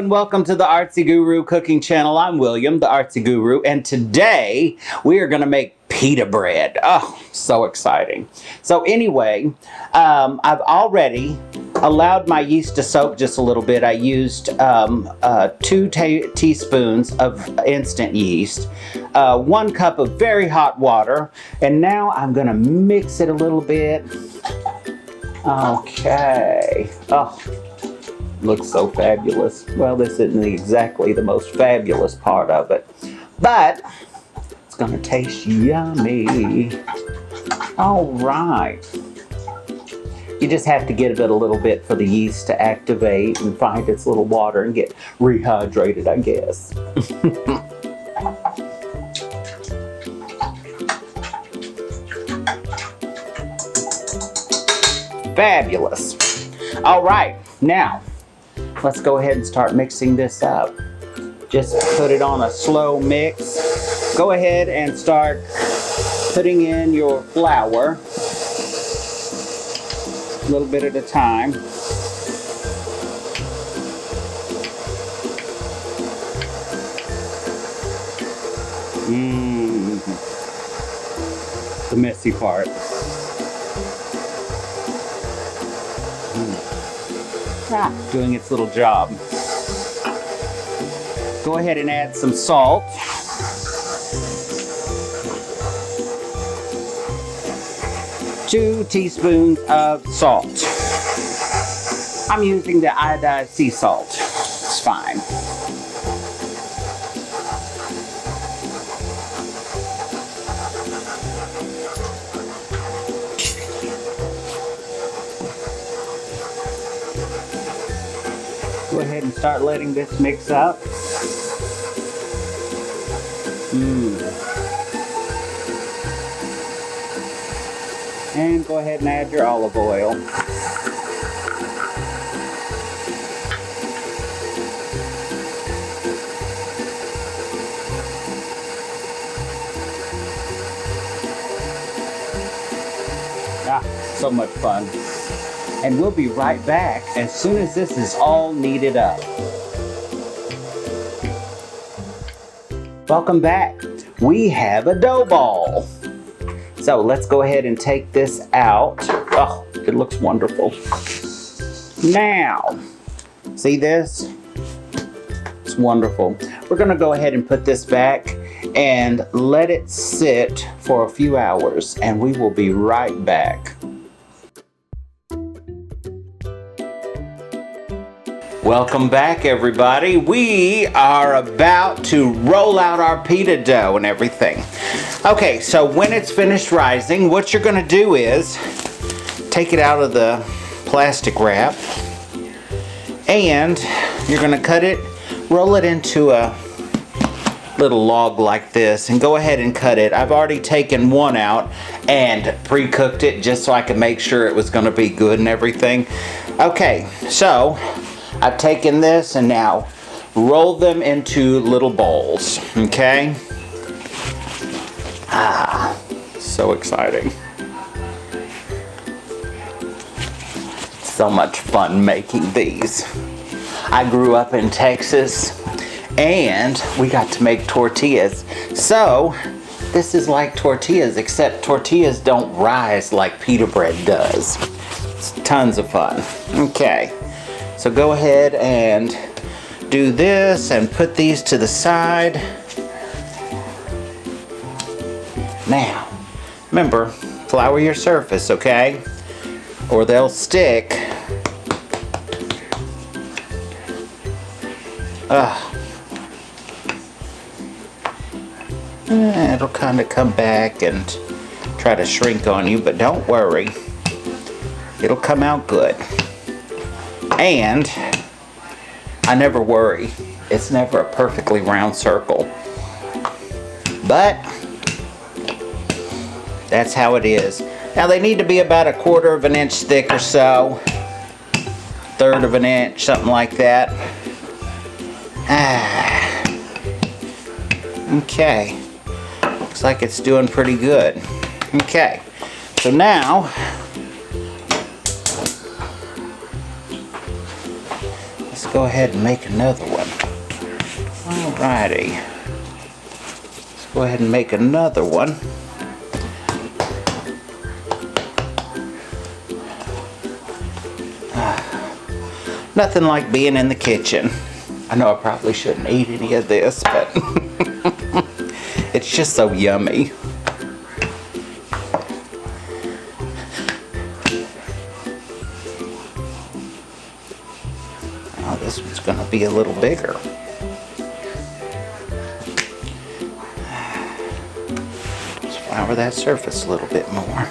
and welcome to the Artsy Guru Cooking Channel. I'm William, the Artsy Guru, and today we are going to make pita bread. Oh, so exciting. So anyway, I've already allowed my yeast to soak just a little bit. I used 2 teaspoons of instant yeast, 1 cup of very hot water, and now I'm going to mix it a little bit. Okay. Oh, looks so fabulous. Well, this isn't exactly the most fabulous part of it, but it's gonna taste yummy. All right. You just have to give it a little bit for the yeast to activate and find its little water and get rehydrated, I guess. Fabulous. All right, now let's go ahead and start mixing this up. Just put it on a slow mix. Go ahead and start putting in your flour, a little bit at a time. The messy part. Doing its little job. Go ahead and add some salt. Two teaspoons of salt. I'm using the iodized sea salt. It's fine. Go ahead and start letting this mix up. And go ahead and add your olive oil. So much fun. And we'll be right back as soon as this is all kneaded up. Welcome back. We have a dough ball. So let's go ahead and take this out. Oh, it looks wonderful. Now, see this? It's wonderful. We're gonna go ahead and put this back and let it sit for a few hours, and we will be right back. Welcome back, everybody. We are about to roll out our pita dough and everything. Okay, so when it's finished rising, what you're gonna do is take it out of the plastic wrap and you're gonna cut it, roll it into a little log like this, and go ahead and cut it. I've already taken one out and pre-cooked it just so I could make sure it was gonna be good and everything. Okay, so I've taken this and now roll them into little bowls, okay? So exciting. So much fun making these. I grew up in Texas and we got to make tortillas. So this is like tortillas, except tortillas don't rise like pita bread does. It's tons of fun. Okay. So go ahead and do this and put these to the side. Now, remember, flour your surface, okay? Or they'll stick. It'll kind of come back and try to shrink on you, but don't worry. It'll come out good. And I never worry. It's never a perfectly round circle. But that's how it is. Now they need to be about 1/4 of an inch thick or so. 1/3 of an inch, something like that. Okay. Looks like it's doing pretty good. Okay. So now go ahead and make another one. Alrighty. Let's go ahead and make another one. Nothing like being in the kitchen. I know I probably shouldn't eat any of this, but it's just so yummy. Oh, this one's going to be a little bigger. Let's flour that surface a little bit more.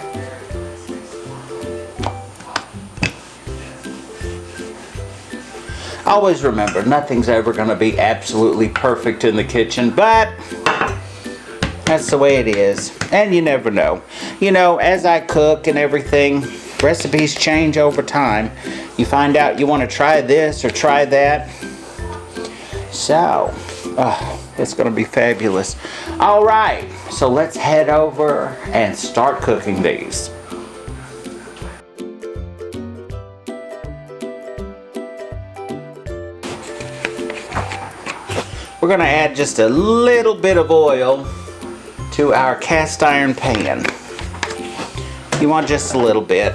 Always remember, nothing's ever going to be absolutely perfect in the kitchen, but that's the way it is. And you never know. You know, as I cook and everything, recipes change over time. You find out you want to try this or try that. So, it's going to be fabulous. All right, so let's head over and start cooking these. We're going to add just a little bit of oil to our cast iron pan. You want just a little bit.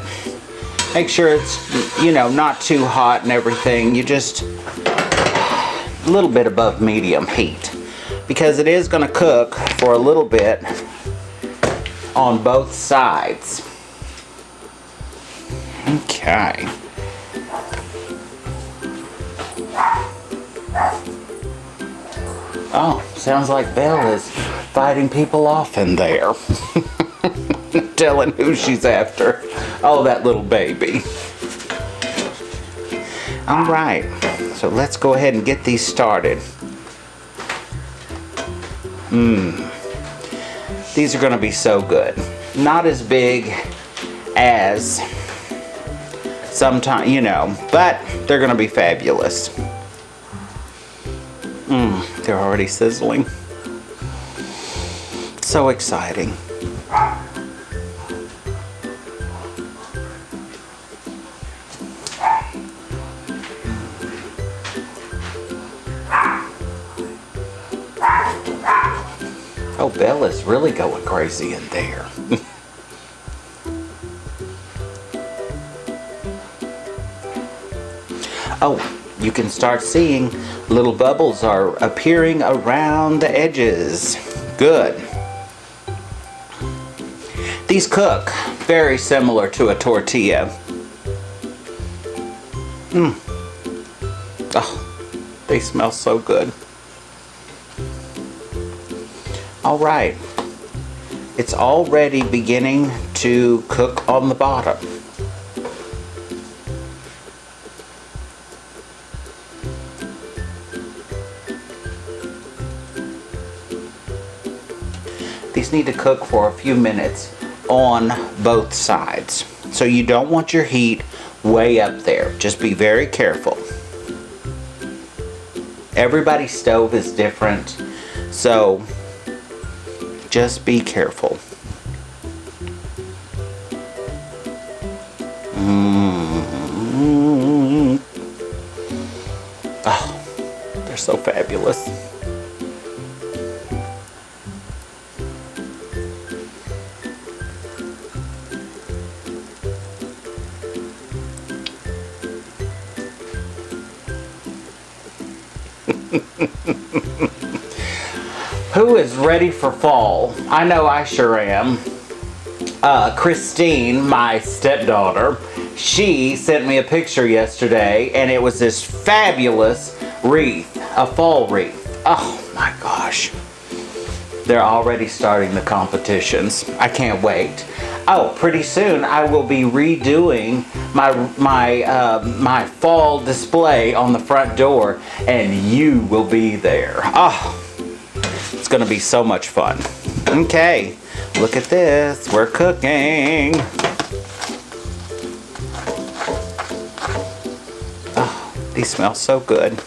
Make sure it's, you know, not too hot and everything. You just a little bit above medium heat, because it is going to cook for a little bit on both sides. Okay. Oh, sounds like Belle is fighting people off in there. Telling who she's after. Oh, that little baby. All right, so let's go ahead and get these started. These are going to be so good. Not as big as sometimes, you know, but they're going to be fabulous. They're already sizzling. So exciting. Oh, Bella's really going crazy in there. Oh, you can start seeing little bubbles are appearing around the edges. Good. These cook very similar to a tortilla. Oh, they smell so good. All right. It's already beginning to cook on the bottom. These need to cook for a few minutes on both sides. So you don't want your heat way up there. Just be very careful. Everybody's stove is different, so just be careful. Oh, they're so fabulous. Who is ready for fall? I know I sure am. Christine, my stepdaughter, she sent me a picture yesterday, and it was this fabulous wreath, a fall wreath. Oh my gosh. They're already starting the competitions. I can't wait. Oh, pretty soon I will be redoing my fall display on the front door, and you will be there. Oh, it's gonna be so much fun. Okay, look at this. We're cooking. Oh, these smell so good.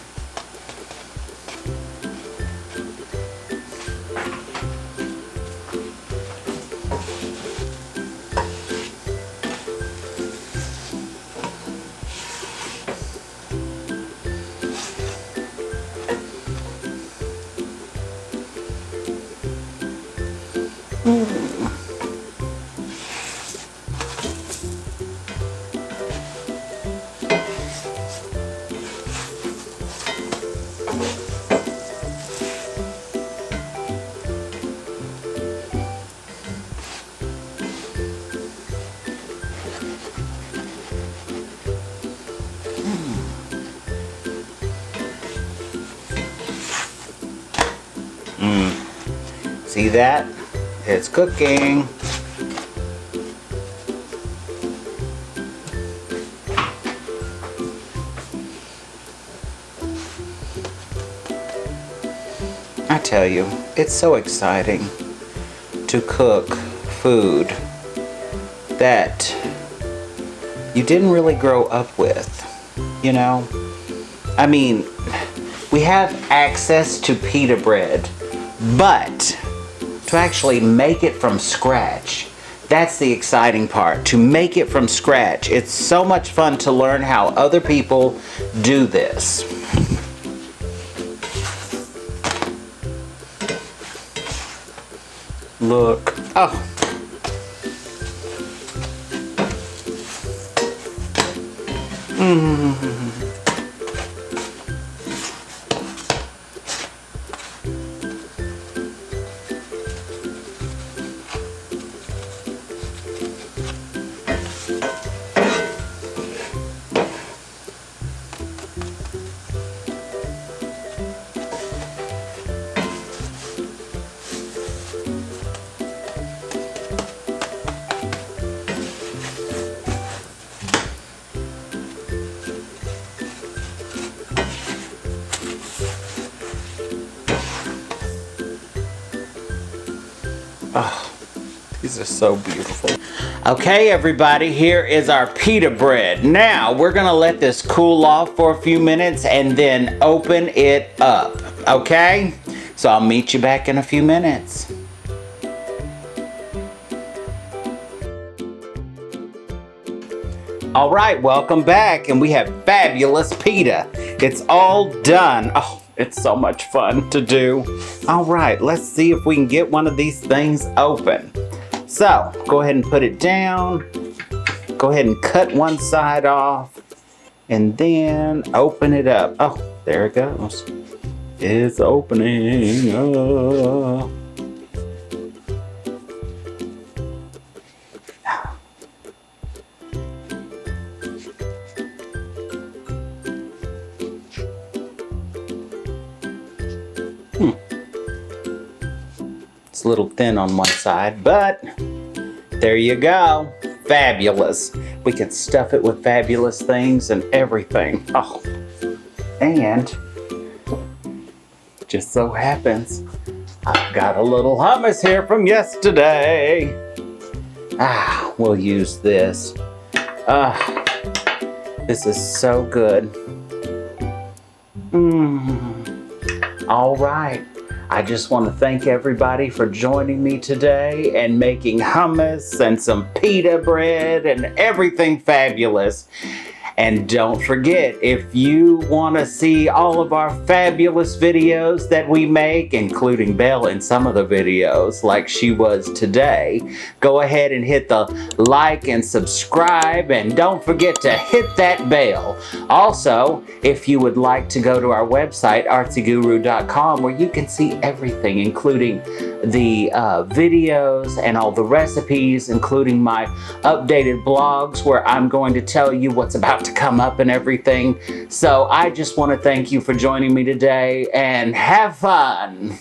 See that? It's cooking. I tell you, it's so exciting to cook food that you didn't really grow up with, you know? I mean, we have access to pita bread, but to actually make it from scratch, that's the exciting part. To make it from scratch, it's so much fun to learn how other people do this. Look. Oh. Oh, these are so beautiful. Okay, everybody, here is our pita bread. Now, we're gonna let this cool off for a few minutes and then open it up, okay? So I'll meet you back in a few minutes. All right, welcome back, and we have fabulous pita. It's all done. Oh, it's so much fun to do. All right, let's see if we can get one of these things open. So, go ahead and put it down. Go ahead and cut one side off, and then open it up. Oh, there it goes. It's opening up. It's a little thin on one side, but there you go. Fabulous. We can stuff it with fabulous things and everything. Oh, and just so happens I've got a little hummus here from yesterday. We'll use this. This is so good. All right. I just want to thank everybody for joining me today and making hummus and some pita bread and everything fabulous. And don't forget, if you want to see all of our fabulous videos that we make, including Belle in some of the videos like she was today, go ahead and hit the like and subscribe, and don't forget to hit that bell. Also, if you would like to go to our website, artsyguru.com, where you can see everything, including the videos and all the recipes, including my updated blogs where I'm going to tell you what's about to come up and everything. So I just want to thank you for joining me today, and have fun.